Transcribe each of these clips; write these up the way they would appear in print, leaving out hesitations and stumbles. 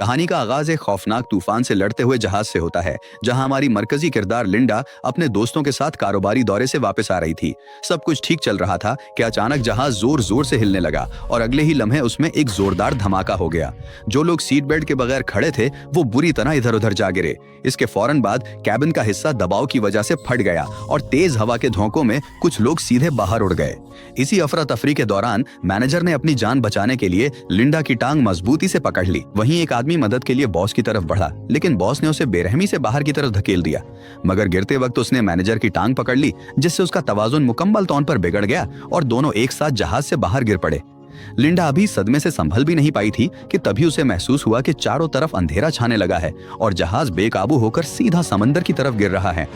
कहानी का आगाज एक खौफनाक तूफान से लड़ते हुए जहाज से होता है, जहां हमारी मरकजी किरदार लिंडा अपने दोस्तों के साथ कारोबारी दौरे से वापस आ रही थी। सब कुछ ठीक चल रहा था कि अचानक जहाज जोर जोर से हिलने लगा और अगले ही लम्हे उसमें एक जोरदार धमाका हो गया। जो लोग सीट बेल्ट के बगैर खड़े थे वो बुरी तरह इधर उधर जा गिरे। इसके फौरन बाद कैबिन का हिस्सा दबाव की वजह से फट गया और तेज हवा के झोंकों में कुछ लोग सीधे बाहर उड़ गए। इसी अफरा तफरी के दौरान मैनेजर ने अपनी जान बचाने के लिए लिंडा की टांग मजबूती से पकड़ ली। वहीं एक आदमी मदद के लिए बॉस की तरफ बढ़ा, लेकिन बॉस ने उसे बेरहमी से बाहर की तरफ धकेल दिया। मगर गिरते वक्त उसने मैनेजर की टांग पकड़ ली, जिससे उसका तवाजुन मुकम्मल तौर पर बिगड़ गया और दोनों एक साथ जहाज से बाहर गिर पड़े। लिंडा अभी सदमे से संभल भी नहीं पाई थी कि तभी उसे महसूस हुआ कि चारों तरफ अंधेरा छाने लगा है और जहाज बेकाबू होकर सीधा समंदर की तरफ गिर रहा है।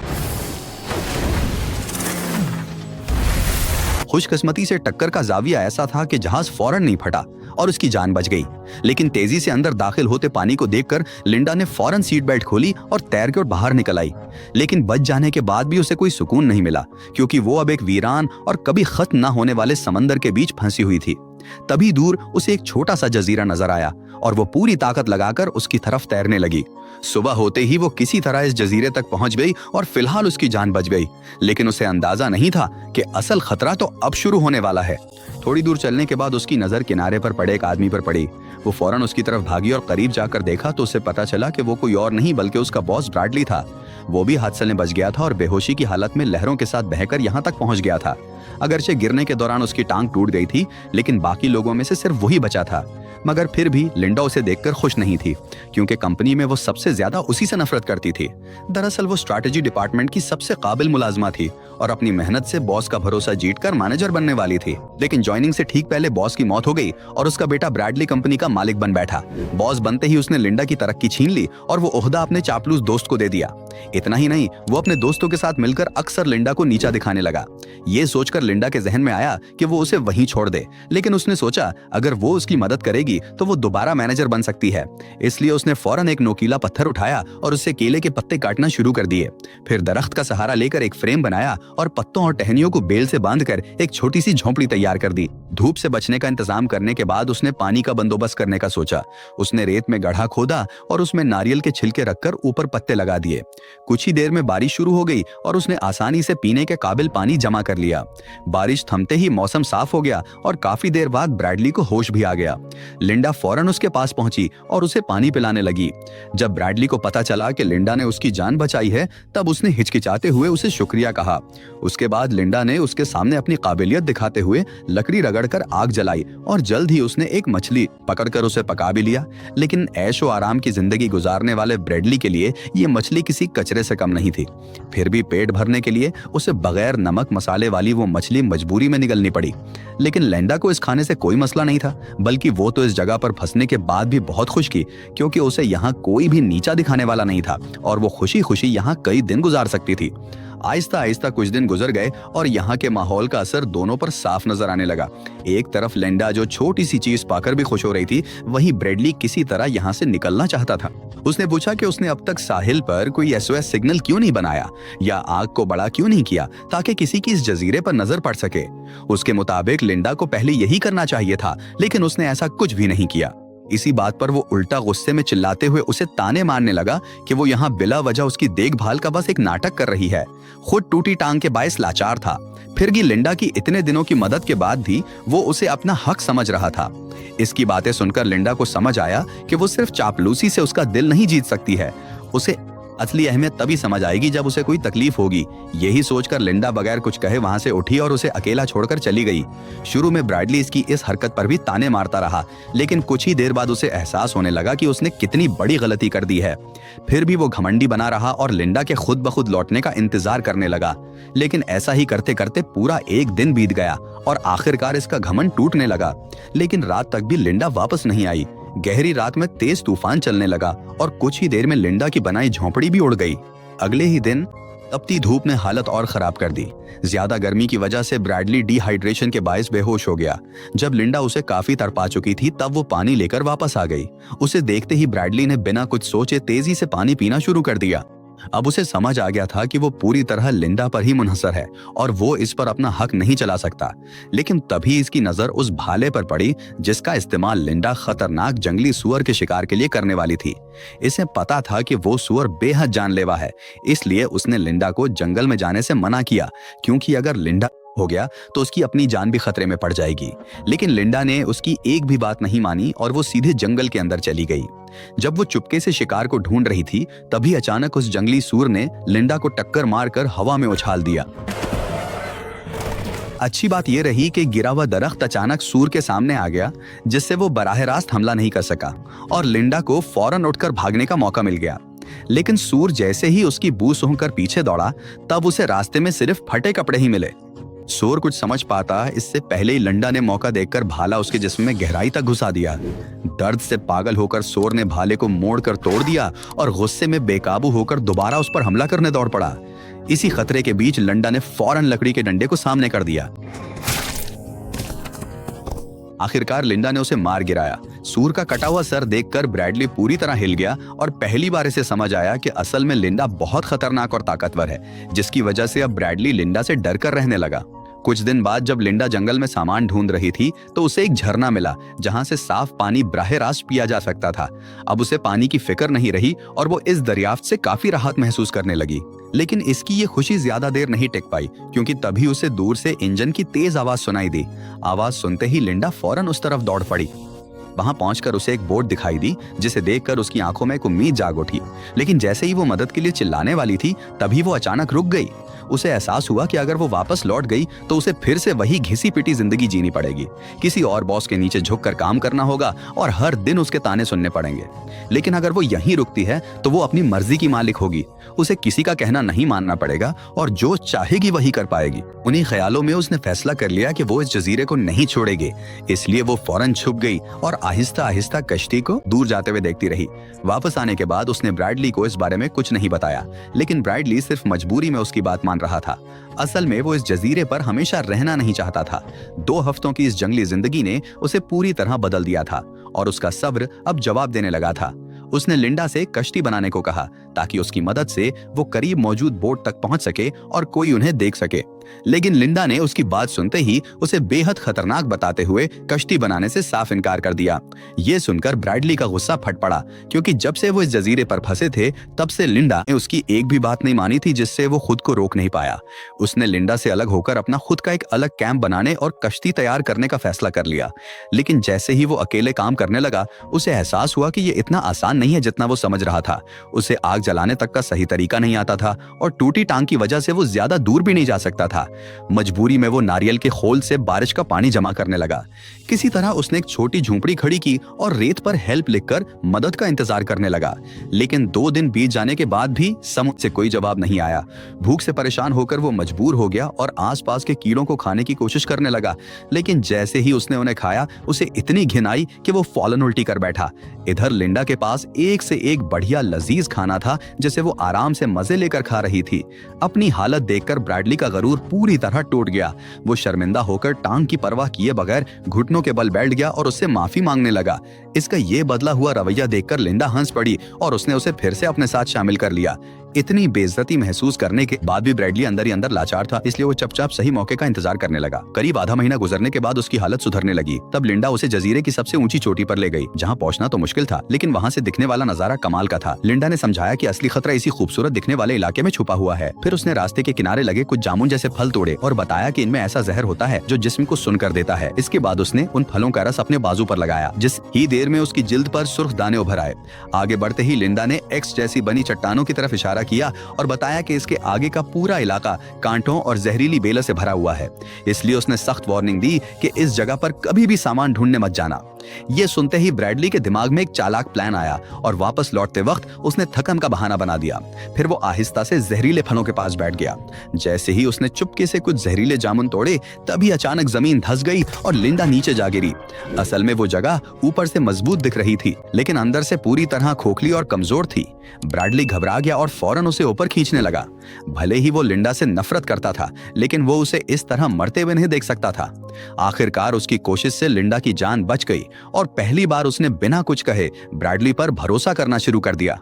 खुशकिस्मती से टक्कर का जाविया ऐसा था कि जहाज फौरन नहीं फटा और उसकी जान बच गई। लेकिन तेजी से अंदर दाखिल होते पानी को देखकर लिंडा ने फौरन सीट बेल्ट खोली और तैर के बाहर निकल आई। लेकिन बच जाने के बाद भी उसे कोई सुकून नहीं मिला, क्योंकि वो अब एक वीरान और कभी खत्म न होने वाले समंदर के बीच फंसी हुई थी। तभी दूर उसे एक छोटा सा जजीरा नजर आया और वो पूरी ताकत लगाकर उसकी तरफ तैरने लगी। सुबह होते ही वो किसी तरह इस जजीरे तक पहुंच गई और फिलहाल उसकी जान बच गई। लेकिन उसे अंदाजा नहीं था कि असल खतरा तो अब शुरू होने वाला है। थोड़ी दूर चलने के बाद उसकी नजर किनारे पर पड़े एक आदमी पर पड़ी। वो फौरन उसकी तरफ भागी और करीब जाकर देखा तो उसे पता चला कि वो कोई और नहीं बल्कि उसका बॉस ब्रैडली था। वो भी हादसे में बच गया था और बेहोशी की हालत में लहरों के साथ बहकर यहाँ तक पहुंच गया था। अगरचे गिरने के दौरान उसकी टांग टूट गई थी, लेकिन बाकी लोगों में से सिर्फ वही बचा था। मगर फिर भी लिंडा उसे देखकर खुश नहीं थी, क्योंकि कंपनी में वो सबसे ज्यादा उसी से नफरत करती थी। दरअसल वो स्ट्रैटेजी डिपार्टमेंट की सबसे काबिल मुलाजमा थी और अपनी मेहनत से बॉस का भरोसा जीतकर मैनेजर बनने वाली थी। लेकिन ज्वाइनिंग से ठीक पहले बॉस की मौत हो गई और उसका बेटा ब्रैडली कंपनी का मालिक बन बैठा। बॉस बनते ही उसने लिंडा की तरक्की छीन ली और वो ओहदा अपने चापलूस दोस्त को दे दिया। इतना ही नहीं, वो अपने दोस्तों के साथ मिलकर अक्सर लिंडा को नीचा दिखाने लगा। ये सोचकर लिंडा के जहन में आया कि वो उसे वहीं छोड़ दे, लेकिन उसने सोचा अगर वो उसकी मदद करेगी तो वो दोबारा मैनेजर बन सकती है। इसलिए उसने फौरन एक नोकीला पत्थर उठाया और उससे केले के पत्ते काटना शुरू कर दिए। फिर दरख्त का सहारा लेकर एक फ्रेम बनाया और पत्तों और टहनियों को बेल से बांधकर एक छोटी सी झोंपड़ी तैयार कर दी। धूप से बचने का इंतजाम करने के बाद उसने पानी का बंदोबस्त करने का सोचा। उसने रेत में गड्ढा खोदा और उसमें नारियल के छिलके रखकर ऊपर पत्ते लगा दिए। कुछ ही देर में बारिश शुरू हो गई और उसने आसानी से पीने के काबिल पानी जमा कर लिया। बारिश थमते ही मौसम साफ हो गया और काफी देर बाद ब्रैडली को होश भी आ गया। लिंडा फौरन उसके पास पहुंची और उसे पानी पिलाने लगी। जब ब्रैडली को पता चला कि लिंडा ने उसकी जान बचाई है, तब उसने हिचकिचाते हुए उसे शुक्रिया कहा। उसके बाद लिंडा ने उसके सामने अपनी काबिलियत दिखाते हुए लकड़ी रगड़कर आग जलाई और जल्द ही उसने एक मछली पकड़कर उसे पका भी लिया। लेकिन ऐशो आराम की जिंदगी गुजारने वाले ब्रैडली के लिए ये मछली किसी कचरे से कम नहीं थी। फिर भी पेट भरने के लिए उसे बगैर नमक मसाले वाली वो मछली मजबूरी में निगलनी पड़ी। लेकिन लिंडा को इस खाने से कोई मसला नहीं था, बल्कि वो तो इस जगह पर फंसने के बाद भी बहुत खुश थी, क्योंकि उसे यहाँ कोई भी नीचा दिखाने वाला नहीं था और वो खुशी खुशी यहाँ कई दिन गुजार सकती थी। आहिस्ता आहिस्ता कुछ दिन गुजर गए और यहाँ के माहौल का असर दोनों पर साफ नजर आने लगा। एक तरफ लिंडा जो छोटी सी चीज पाकर भी खुश हो रही थी, वहीं ब्रैडली किसी तरह यहाँ से निकलना चाहता था। उसने पूछा कि उसने अब तक साहिल पर कोई एसओएस सिग्नल क्यों नहीं बनाया या आग को बड़ा क्यों नहीं किया ताकि किसी की इस जजीरे पर नजर पड़ सके। उसके मुताबिक लिंडा को पहले यही करना चाहिए था, लेकिन उसने ऐसा कुछ भी नहीं किया। इसी बात पर वो उल्टा गुस्से में चिल्लाते हुए उसे ताने मारने लगा कि वो यहाँ बिला वजह उसकी देखभाल का बस एक नाटक कर रही है। खुद टूटी टांग के बायस लाचार था, फिर भी लिंडा की इतने दिनों की मदद के बाद भी वो उसे अपना हक समझ रहा था। इसकी बातें सुनकर लिंडा को समझ आया कि वो सिर्फ चापलूसी से उसका दिल नहीं जीत सकती है, उसे असली अहमियत तभी समझ आएगी जब उसे कोई तकलीफ होगी। यही सोचकर लिंडा बगैर कुछ कहे वहां से उठी और उसे अकेला छोड़कर चली गई। शुरू में ब्रैडली इसकी इस हरकत पर भी ताने मारता रहा, लेकिन कुछ ही देर बाद उसे एहसास होने लगा कि उसने कितनी बड़ी गलती कर दी है। फिर भी वो घमंडी बना रहा और लिंडा के खुद ब खुद लौटने का इंतजार करने लगा। लेकिन ऐसा ही करते करते पूरा एक दिन बीत गया और आखिरकार इसका घमंड टूटने लगा। लेकिन रात तक भी लिंडा वापस नहीं आई। गहरी रात में तेज तूफान चलने लगा और कुछ ही देर में लिंडा की बनाई झोंपड़ी भी उड़ गई। अगले ही दिन तपती धूप ने हालत और खराब कर दी। ज्यादा गर्मी की वजह से ब्रैडली डिहाइड्रेशन के बायस बेहोश हो गया। जब लिंडा उसे काफी तड़पा चुकी थी, तब वो पानी लेकर वापस आ गई। उसे देखते ही ब्रैडली ने बिना कुछ सोचे तेजी से पानी पीना शुरू कर दिया। अब उसे समझ आ गया था कि वो पूरी तरह लिंडा पर ही मुनहसर है और वो इस पर अपना हक नहीं चला सकता। लेकिन तभी इसकी नजर उस भाले पर पड़ी जिसका इस्तेमाल लिंडा खतरनाक जंगली सुअर के शिकार के लिए करने वाली थी। इसे पता था कि वो सुअर बेहद जानलेवा है, इसलिए उसने लिंडा को जंगल में जाने से मना किया, क्योंकि अगर लिंडा हो गया तो उसकी अपनी जान भी खतरे में पड़ जाएगी। लेकिन लिंडा ने उसकी एक भी बात नहीं मानी और वो सीधे जंगल के अंदर चली गई। जब वो चुपके से शिकार को ढूंढ रही थी, तभी अचानक उस जंगली सूर ने लिंडा को टक्कर मारकर हवा में उछाल दिया। अच्छी बात यह रही कि गिरा हुआ दरख्त अचानक सूर के सामने आ गया, जिससे वो बराह रास्त हमला नहीं कर सका और लिंडा को फौरन उठकर भागने का मौका मिल गया। लेकिन सूर जैसे ही उसकी बू सूंघकर पीछे दौड़ा, तब उसे रास्ते में सिर्फ फटे कपड़े ही मिले। सूर कुछ समझ पाता इससे पहले ही लिंडा ने मौका देखकर भाला उसके जिस्म में गहराई तक घुसा दिया। दर्द से पागल होकर सूर ने भाले को मोड़कर तोड़ दिया और गुस्से में बेकाबू होकर दोबारा उस पर हमला करने दौड़ पड़ा। इसी खतरे के बीच लिंडा ने फौरन लकड़ी के डंडे को सामने कर दिया। आखिरकार लिंडा ने उसे मार गिराया। सूर का कटा हुआ सर देखकर ब्रैडली पूरी तरह हिल गया और पहली बार इसे समझ आया कि असल में लिंडा बहुत खतरनाक और ताकतवर है, जिसकी वजह से अब ब्रैडली लिंडा से डर कर रहने लगा। कुछ दिन बाद जब लिंडा जंगल में सामान ढूंढ रही थी, तो उसे एक झरना मिला जहां से साफ पानी बराह रास्त पिया जा सकता था। अब उसे पानी की फिक्र नहीं रही और वो इस दरियाफ्त से काफी राहत महसूस करने लगी। लेकिन इसकी ये खुशी ज्यादा देर नहीं टिक पाई, क्योंकि तभी उसे दूर से इंजन की तेज आवाज सुनाई दी। आवाज सुनते ही लिंडा फौरन उस तरफ दौड़ पड़ी। वहां पहुंचकर उसे एक बोट दिखाई दी, जिसे देखकर उसकी आंखों में एक उम्मीद जाग उठी। लेकिन जैसे ही वो मदद के लिए चिल्लाने वाली थी, तभी वो अचानक रुक गई। उसे एहसास हुआ कि अगर वो वापस लौट गई तो उसे फिर से वही घिसी पिटी जिंदगी जीनी पड़ेगी। किसी और बॉस के नीचे झुककर काम करना होगा और हर दिन उसके ताने सुनने पड़ेंगे। लेकिन अगर वो यहीं रुकती है तो वो अपनी मर्जी की मालिक होगी। उसे किसी का कहना नहीं मानना पड़ेगा और जो चाहेगी वही कर पाएगी। उन्हीं ख्यालों में उसने फैसला कर लिया कि वो इस जजीरे को नहीं छोड़ेगी। इसलिए वो फौरन छुप गई और आहिस्ता आहिस्ता कश्ती को दूर जाते हुए देखती रही। वापस आने के बाद उसने ब्रैडली को इस बारे में कुछ नहीं बताया, लेकिन ब्रैडली सिर्फ मजबूरी में उसकी बात मान रहा था। असल में वो इस जजीरे पर हमेशा रहना नहीं चाहता था। 2 हफ्तों की इस जंगली जिंदगी ने उसे पूरी तरह बदल दिया था और उसका सब्र अब जवाब देने लगा था। उसने लिंडा से कश्ती बनाने को कहा, ताकि उसकी मदद से वो करीब मौजूद बोट तक पहुंच सके और कोई उन्हें देख सके। लेकिन लिंडा ने उसकी बात सुनते ही उसे बेहद खतरनाक बताते हुए कश्ती बनाने से साफ इनकार कर दिया। ये सुनकर ब्रैडली का गुस्सा फट पड़ा, क्योंकि जब से वो इस जजीरे पर फंसे थे, तब से लिंडा ने उसकी एक भी बात नहीं मानी थी, जिससे वो खुद को रोक नहीं पाया। उसने लिंडा से अलग होकर अपना खुद का एक अलग कैंप बनाने और कश्ती तैयार करने का फैसला कर लिया। लेकिन जैसे ही वो अकेले काम करने लगा, उसे एहसास हुआ कि ये इतना आसान नहीं है जितना वो समझ रहा था। उसे आग जलाने तक का सही तरीका नहीं आता था और टूटी टांग की वजह से वो ज्यादा दूर भी नहीं जा सकता था। मजबूरी में वो नारियल के खोल से बारिश का पानी जमा करने लगा। किसी तरह उसने एक छोटी झोंपड़ी खड़ी की और रेत पर हेल्प लिखकर मदद का इंतजार करने लगा। लेकिन 2 दिन बीत जाने के बाद भी समुद्र से कोई जवाब नहीं आया। भूख से परेशान होकर वो मजबूर हो गया और आसपास के कीड़ों को खाने की कोशिश करने लगा। लेकिन जैसे ही उसने उन्हें खाया, उसे इतनी घिन आई कि वो फौरन उल्टी कर बैठा। इधर लिंडा के पास एक से एक बढ़िया लजीज खाना था, जिसे वो आराम से मजे लेकर खा रही थी। अपनी हालत देखकर ब्रैडली का गरूर पूरी तरह टूट गया। वो शर्मिंदा होकर टांग की परवाह किए बगैर घुटनों के बल बैठ गया और उससे माफी मांगने लगा। इसका ये बदला हुआ रवैया देखकर लिंडा हंस पड़ी और उसने उसे फिर से अपने साथ शामिल कर लिया। इतनी बेइज्जती महसूस करने के बाद भी ब्रैडली अंदर ही अंदर लाचार था, इसलिए वो चुपचाप सही मौके का इंतजार करने लगा। करीब आधा महीना गुजरने के बाद उसकी हालत सुधरने लगी। तब लिंडा उसे जजीरे की सबसे ऊंची चोटी पर ले गई, जहां पहुंचना तो मुश्किल था, लेकिन वहां से दिखने वाला नजारा कमाल का था। लिंडा ने समझाया कि असली खतरा इसी खूबसूरत दिखने वाले इलाके में छुपा हुआ है। फिर उसने रास्ते के किनारे लगे कुछ जामुन जैसे फल तोड़े और बताया कि इनमें ऐसा जहर होता है जो जिस्म को सुन कर देता है। इसके बाद उसने उन फलों का रस अपने बाजू पर लगाया, जिस ही देर में उसकी जिल्द पर सुर्ख दाने उभर आए। आगे बढ़ते ही लिंडा ने एक्स जैसी बनी चट्टानों की तरफ इशारा किया और बताया कि इसके आगे का पूरा इलाका कांटों और जहरीली बेलों से भरा हुआ है। इसलिए उसने सख्त वार्निंग दी कि इस जगह पर कभी भी सामान ढूंढने मत जाना। ये सुनते ही ब्रैडली के दिमाग में एक चालाक प्लान आया और वापस लौटते वक्त उसने थकन का बहाना बना दिया। फिर वो आहिस्ता से जहरीले फलों के पास बैठ गया। जैसे ही उसने चुपके से कुछ जहरीले जामुन तोड़े, तभी अचानक जमीन धंस गई और लिंडा नीचे जा गिरी। असल में वो जगह ऊपर से मजबूत दिख रही थी, लेकिन अंदर से पूरी तरह खोखली और कमजोर थी। ब्रैडली घबरा गया और फौरन उसे ऊपर खींचने लगा। भले ही वो लिंडा से नफरत करता था, लेकिन वो उसे इस तरह मरते हुए नहीं देख सकता था। आखिरकार उसकी कोशिश से लिंडा की जान बच गई और पहली बार उसने बिना कुछ कहे ब्रैडली पर भरोसा करना शुरू कर दिया।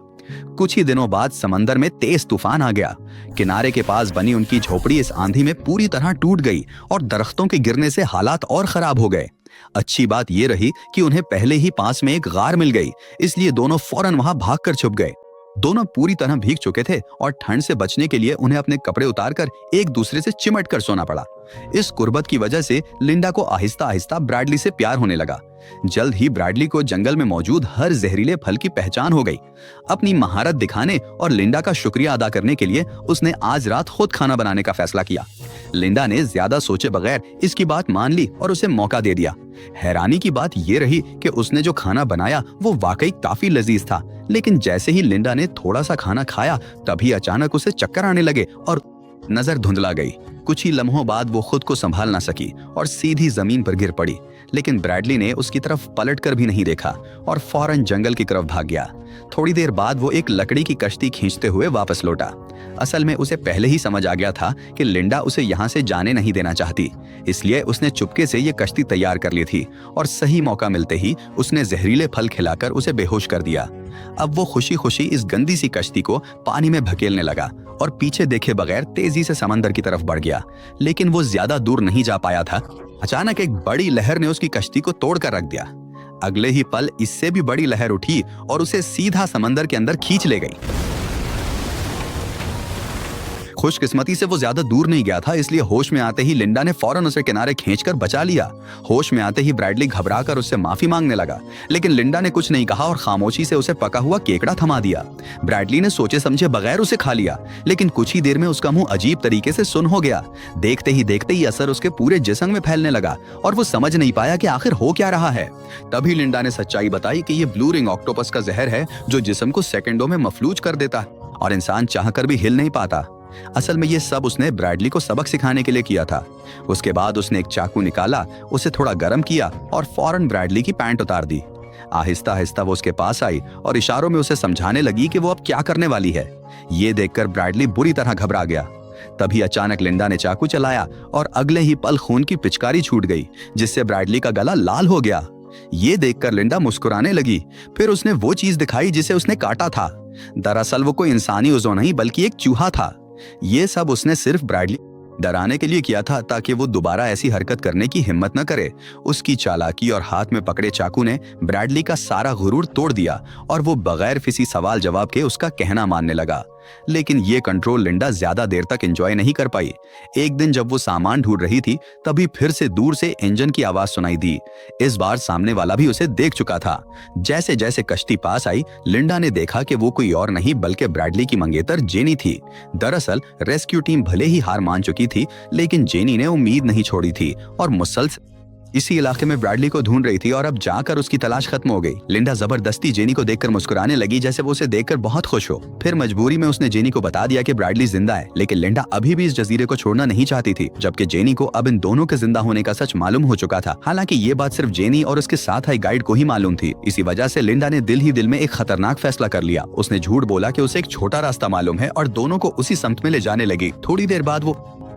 कुछ ही दिनों बाद समंदर में तेज तूफान आ गया। किनारे के पास बनी उनकी झोपड़ी इस आंधी में पूरी तरह टूट गई और दरख्तों के गिरने से हालात और खराब हो गए। अच्छी बात यह रही कि उन्हें पहले ही पास में एक गार मिल गई, इसलिए दोनों फौरन वहां भागकर छुप गए। दोनों पूरी तरह भीग चुके थे और ठंड से बचने के लिए उन्हें अपने कपड़े उतारकर एक दूसरे से चिमट कर सोना पड़ा। इस कुर्बत की वजह से लिंडा को आहिस्ता आहिस्ता ब्रैडली से प्यार होने लगा। जल्द ही ब्रैडली को जंगल में मौजूद हर जहरीले फल की पहचान हो गई। अपनी महारत दिखाने और लिंडा का शुक्रिया अदा करने के लिए उसने आज रात खुद खाना बनाने का फैसला किया। लिंडा ने ज्यादा सोचे बगैर इसकी बात मान ली और उसे मौका दे दिया। हैरानी की बात यह रही कि उसने जो खाना बनाया वो वाकई काफी लजीज था, लेकिन जैसे ही लिंडा ने थोड़ा सा खाना खाया तभी अचानक उसे चक्कर आने लगे और नजर धुंधला गई। कुछ ही लम्हों बाद वो खुद को संभाल ना सकी और सीधी जमीन पर गिर पड़ी, लेकिन ब्रैडली ने उसकी तरफ पलटकर भी नहीं देखा और फौरन जंगल की तरफ भाग गया। थोड़ी देर बाद वो एक लकड़ी की कश्ती खींचते हुए वापस लौटा। असल में उसे पहले ही समझ आ गया था कि लिंडा उसे यहाँ से जाने नहीं देना चाहती, इसलिए उसने चुपके से ये कश्ती तैयार कर ली थी और सही मौका मिलते ही उसने जहरीले फल खिलाकर उसे बेहोश कर दिया। अब वो खुशी खुशी इस गंदी सी कश्ती को पानी में धकेलने लगा और पीछे देखे बगैर तेजी से समंदर की तरफ बढ़ गया। लेकिन वो ज्यादा दूर नहीं जा पाया था। अचानक एक बड़ी लहर ने उसकी कश्ती को तोड़कर रख दिया। अगले ही पल इससे भी बड़ी लहर उठी और उसे सीधा समंदर के अंदर खींच ले गई। खुशकिस्मती से वो ज्यादा दूर नहीं गया था, इसलिए होश में आते ही लिंडा ने फौरन उसे किनारे खींचकर बचा लिया। होश में आते ही ब्रैडली घबराकर उससे माफी मांगने लगा, लेकिन लिंडा ने कुछ नहीं कहा और खामोशी से उसे पका हुआ केकड़ा थमा दिया। ब्रैडली ने सोचे समझे बगैर उसे खा लिया, लेकिन कुछ ही देर में उसका मुंह अजीब तरीके से सुन्न हो गया। देखते ही असर उसके पूरे जिस्म में फैलने लगा और वो समझ नहीं पाया कि आखिर हो क्या रहा है। तभी लिंडा ने सच्चाई बताई कि ये ब्लू रिंग ऑक्टोपस का जहर है जो जिस्म को सेकंडों में मफलूज कर देता है और इंसान चाहकर भी हिल नहीं पाता। असल में ये सब उसने ब्रैडली को सबक सिखाने के लिए किया था। उसके बाद उसने एक चाकू निकाला, उसे थोड़ा गर्म किया और फौरन ब्रैडली की पैंट उतार दी। आहिस्ता आहिस्ता वो उसके पास आई और इशारों में उसे समझाने लगी कि वो अब क्या करने वाली है। ये देखकर ब्रैडली बुरी तरह घबरा गया। तभी अचानक लिंडा ने चाकू चलाया और अगले ही पल खून की पिचकारी छूट गई, जिससे ब्रैडली का गला लाल हो गया। ये देखकर लिंडा मुस्कुराने लगी। फिर उसने वो चीज दिखाई जिसे उसने काटा था। दरअसल वो कोई इंसानी उज़ो नहीं बल्कि एक चूहा था। ये सब उसने सिर्फ ब्रैडली डराने के लिए किया था ताकि वो दोबारा ऐसी हरकत करने की हिम्मत न करे। उसकी चालाकी और हाथ में पकड़े चाकू ने ब्रैडली का सारा गुरूर तोड़ दिया और वो बगैर किसी सवाल जवाब के उसका कहना मानने लगा। लेकिन ये कंट्रोल लिंडा ज्यादा देर तक एंजॉय नहीं कर पाई। एक दिन जब वो सामान ढूंढ रही थी तभी फिर से दूर से इंजन की आवाज सुनाई दी। इस बार सामने वाला भी उसे देख चुका था। जैसे जैसे कश्ती पास आई, लिंडा ने देखा कि वो कोई और नहीं बल्कि ब्रैडली की मंगेतर जेनी थी। दरअसल रेस्क्यू टीम भले ही हार मान चुकी थी, लेकिन जेनी ने उम्मीद नहीं छोड़ी थी और मुसलसल इसी इलाके में ब्रैडली को ढूंढ रही थी और अब जाकर उसकी तलाश खत्म हो गई। लिंडा जबरदस्ती जेनी को देखकर मुस्कुराने लगी जैसे वो उसे देखकर बहुत खुश हो। फिर मजबूरी में उसने जेनी को बता दिया कि ब्रैडली जिंदा है, लेकिन लिंडा अभी भी इस जजीरे को छोड़ना नहीं चाहती थी, जबकि जेनी को अब इन दोनों के जिंदा होने का सच मालूम हो चुका था। हालांकि ये बात सिर्फ जेनी और उसके साथ आई गाइड को ही मालूम थी। इसी वजह से लिंडा ने दिल ही दिल में एक खतरनाक फैसला कर लिया। उसने झूठ बोला कि उसे एक छोटा रास्ता मालूम है और दोनों को उसी सम्त में ले जाने लगी। थोड़ी देर बाद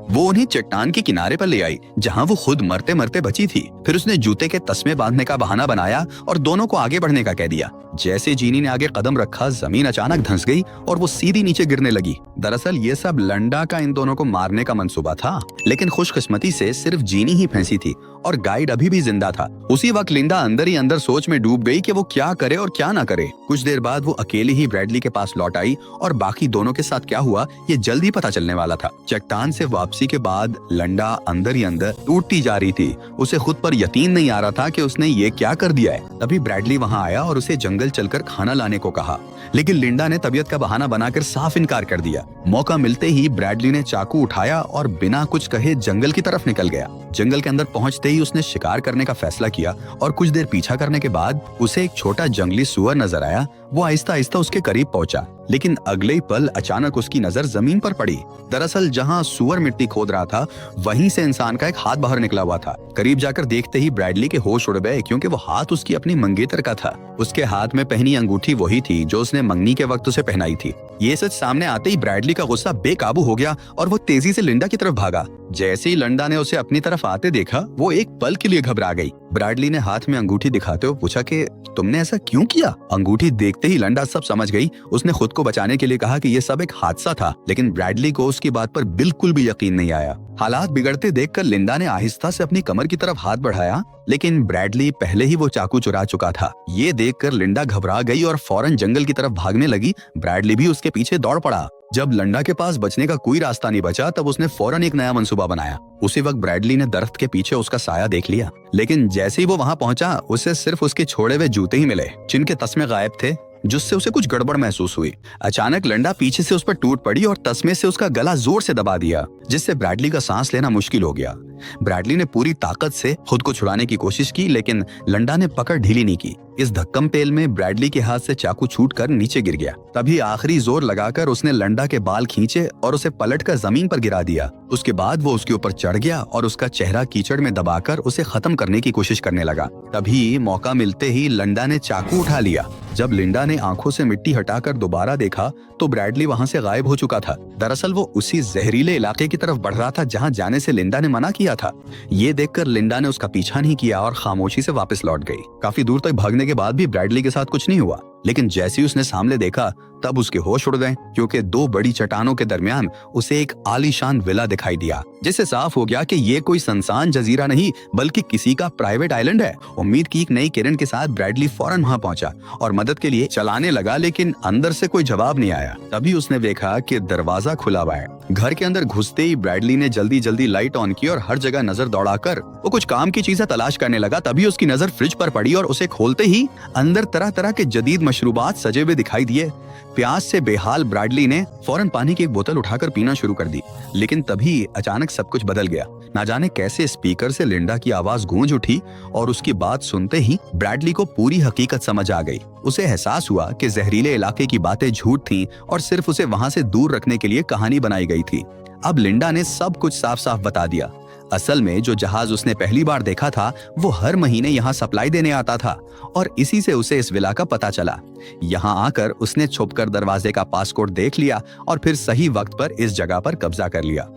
वो उन्हें चट्टान के किनारे पर ले आई जहां वो खुद मरते मरते बची थी। फिर उसने जूते के तस्मे बांधने का बहाना बनाया और दोनों को आगे बढ़ने का कह दिया। जैसे जीनी ने आगे कदम रखा, जमीन अचानक धंस गई और वो सीधी नीचे गिरने लगी। दरअसल ये सब लिंडा का इन दोनों को मारने का मंसूबा था, लेकिन खुशकिस्मती से सिर्फ जीनी ही फंसी थी और गाइड अभी भी जिंदा था। उसी वक्त लिंडा अंदर ही अंदर सोच में डूब गई कि वो क्या करे और क्या ना करे। कुछ देर बाद वो अकेली ही ब्रैडली के पास लौट आई और बाकी दोनों के साथ क्या हुआ ये जल्द ही पता चलने वाला था। चट्टान से वापसी के बाद लिंडा अंदर ही अंदर टूटती जा रही थी। उसे खुद पर यकीन नहीं आ रहा था कि उसने ये क्या कर दिया है। तभी ब्रैडली वहाँ आया और उसे जंगल चलकर खाना लाने को कहा, लेकिन लिंडा ने तबीयत का बहाना बनाकर साफ इनकार कर दिया। मौका मिलते ही ब्रैडली ने चाकू उठाया और बिना कुछ कहे जंगल की तरफ निकल गया। जंगल के अंदर पहुंचते ही उसने शिकार करने का फैसला किया और कुछ देर पीछा करने के बाद उसे एक छोटा जंगली सुअर नजर आया। वो आहिस्ता आहिस्ता उसके करीब पहुंचा, लेकिन अगले ही पल अचानक उसकी नजर जमीन पर पड़ी। दरअसल जहां सुअर मिट्टी खोद रहा था वहीं से इंसान का एक हाथ बाहर निकला हुआ था। करीब जाकर देखते ही ब्रैडली के होश उड़ गए, क्योंकि वो हाथ उसकी अपनी मंगेतर का था। उसके हाथ में पहनी अंगूठी वही थी जो उसने मंगनी के वक्त उसे पहनाई थी। ये सच सामने आते ही ब्रैडली का गुस्सा बेकाबू हो गया और वो तेजी से लिंडा की तरफ भागा। जैसे ही लिंडा ने उसे अपनी तरफ आते देखा, वो एक पल के लिए घबरा गई। ब्रैडली ने हाथ में अंगूठी दिखाते हुए पूछा कि तुमने ऐसा क्यों किया? अंगूठी देखते ही लिंडा सब समझ गई। उसने खुद को बचाने के लिए कहा कि यह सब एक हादसा था, लेकिन ब्रैडली को उसकी बात पर बिल्कुल भी यकीन नहीं आया। हालात बिगड़ते देखकर लिंडा ने आहिस्ता से अपनी कमर की तरफ हाथ बढ़ाया, लेकिन ब्रैडली पहले ही वो चाकू चुरा चुका था। ये देखकर लिंडा घबरा गई और फौरन जंगल की तरफ भागने लगी। ब्रैडली भी उसके पीछे दौड़ पड़ा। जब लिंडा के पास बचने का कोई रास्ता नहीं बचा, तब उसने फौरन एक नया मंसूबा बनाया। उसी वक्त ब्रैडली ने दरख्त के पीछे उसका साया देख लिया, लेकिन जैसे ही वो वहां पहुंचा, उसे सिर्फ उसके छोड़े हुए जूते ही मिले, जिनके तस्मे गायब थे, जिससे उसे कुछ गड़बड़ महसूस हुई। अचानक लिंडा पीछे से उस पर टूट पड़ी और तस्मे से उसका गला जोर से दबा दिया, जिससे ब्रैडली का सांस लेना मुश्किल हो गया। ब्रैडली ने पूरी ताकत से खुद को छुड़ाने की कोशिश की, लेकिन लिंडा ने पकड़ ढीली नहीं की। इस धक्कम पेल में ब्रैडली के हाथ से चाकू छूटकर नीचे गिर गया। तभी आखिरी जोर लगाकर उसने लिंडा के बाल खींचे और उसे पलटकर जमीन पर गिरा दिया। उसके बाद वो उसके ऊपर चढ़ गया और उसका चेहरा कीचड़ में दबाकर उसे खत्म करने की कोशिश करने लगा। तभी मौका मिलते ही लिंडा ने चाकू उठा लिया। जब लिंडा ने आंखों से मिट्टी हटाकर दोबारा देखा तो ब्रैडली वहां से गायब हो चुका था। दरअसल वो उसी जहरीले इलाके की तरफ बढ़ रहा था जहां जाने से लिंडा ने मना किया था। ये देखकर लिंडा ने उसका पीछा नहीं किया और खामोशी से वापस लौट गई। काफी दूर तक भागने के बाद भी ब्रैडली के साथ कुछ नहीं हुआ, लेकिन जैसे ही उसने सामने देखा तब उसके होश उड़ गए, क्योंकि दो बड़ी चट्टानों के दरमियान उसे एक आलीशान विला दिखाई दिया, जिससे साफ हो गया कि ये कोई सुनसान जजीरा नहीं बल्कि किसी का प्राइवेट आइलैंड है। उम्मीद की एक नई किरण के साथ ब्रैडली फौरन वहां पहुंचा और मदद के लिए चलाने लगा, लेकिन अंदर से कोई जवाब नहीं आया। तभी उसने देखा कि दरवाजा खुला हुआ है। घर के अंदर घुसते ही ब्रैडली ने जल्दी जल्दी लाइट ऑन की और हर जगह नजर दौड़ाकर वो कुछ काम की चीजें तलाश करने लगा। तभी उसकी नजर फ्रिज पर पड़ी और उसे खोलते ही अंदर तरह तरह के जदीद मशरूबात सजे हुए दिखाई दिए। प्यास से बेहाल ब्रैडली ने फौरन पानी की एक बोतल उठाकर पीना शुरू कर दी, लेकिन तभी अचानक सब कुछ बदल गया। ना जाने कैसे स्पीकर से लिंडा की आवाज गूंज उठी और उसकी बात सुनते ही ब्रैडली को पूरी हकीकत समझ आ गई। उसे एहसास हुआ कि जहरीले इलाके की बातें झूठ थीं और सिर्फ उसे वहां से दूर रखने के लिए कहानी बनाई गई थी। अब लिंडा ने सब कुछ साफ साफ बता दिया। असल में जो जहाज उसने पहली बार देखा था वो हर महीने यहाँ सप्लाई देने आता था और इसी से उसे इस विला का पता चला। यहाँ आकर उसने छुपकर दरवाजे का पासकोड देख लिया और फिर सही वक्त पर इस जगह पर कब्जा कर लिया।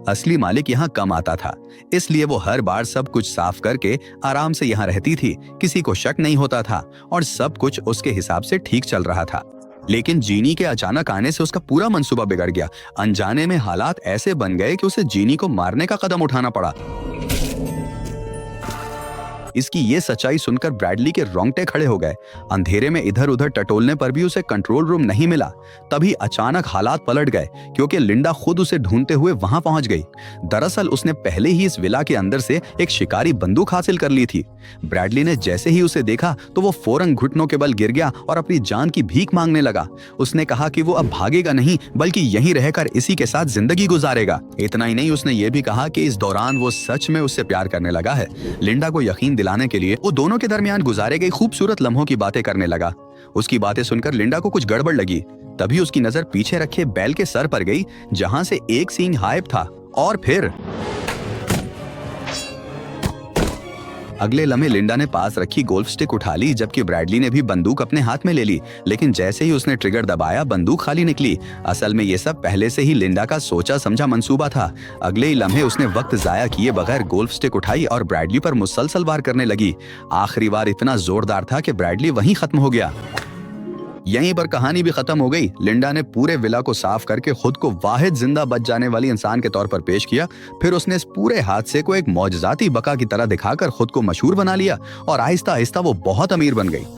असली मालिक यहाँ कम आता था, इसलिए वो हर बार सब कुछ साफ करके आराम से यहाँ रहती थी। किसी को शक नहीं होता था और सब कुछ उसके हिसाब से ठीक चल रहा था। लेकिन जीनी के अचानक आने से उसका पूरा मंसूबा बिगड़ गया। अनजाने में हालात ऐसे बन गए कि उसे जीनी को मारने का कदम उठाना पड़ा। इसकी ये सच्चाई सुनकर ब्रैडली के रोंगटे खड़े हो गए। अंधेरे में इधर उधर टटोलने पर भी उसे कंट्रोल रूम नहीं मिला। तभी अचानक हालात पलट गए, क्योंकि लिंडा खुद उसे ढूंढते हुए वहां पहुंच गई। दरअसल उसने पहले ही इस विला के अंदर से एक शिकारी बंदूक हासिल कर ली थी। ब्रैडली ने जैसे ही उसे देखा तो वो फौरन घुटनों के बल गिर गया और अपनी जान की भीख मांगने लगा। उसने कहा कि वो अब भागेगा नहीं बल्कि यहीं रहकर इसी के साथ जिंदगी गुजारेगा। इतना ही नहीं, उसने ये भी कहा कि इस दौरान वो सच में उससे प्यार करने लगा है। लिंडा को यकीन दिलाने के लिए वो दोनों के दरमियान गुजारे गए खूबसूरत लम्हों की बातें करने लगा। उसकी बातें सुनकर लिंडा को कुछ गड़बड़ लगी। तभी उसकी नजर पीछे रखे बैल के सर पर गई, जहां से एक सींग गायब था। और फिर अगले लम्हे लिंडा ने पास रखी गोल्फ स्टिक उठा ली, जबकि ब्रैडली ने भी बंदूक अपने हाथ में ले ली। लेकिन जैसे ही उसने ट्रिगर दबाया, बंदूक खाली निकली। असल में ये सब पहले से ही लिंडा का सोचा समझा मंसूबा था। अगले ही लम्हे उसने वक्त जाया किए बगैर गोल्फ स्टिक उठाई और ब्रैडली पर मुसलसल वार करने लगी। आखिरी वार इतना जोरदार था कि ब्रैडली वहीं खत्म हो गया। यहीं पर कहानी भी खत्म हो गई। लिंडा ने पूरे विला को साफ करके खुद को वाहिद जिंदा बच जाने वाली इंसान के तौर पर पेश किया। फिर उसने इस पूरे हादसे को एक मौजज़ाती बका की तरह दिखाकर खुद को मशहूर बना लिया और आहिस्ता आहिस्ता वो बहुत अमीर बन गई।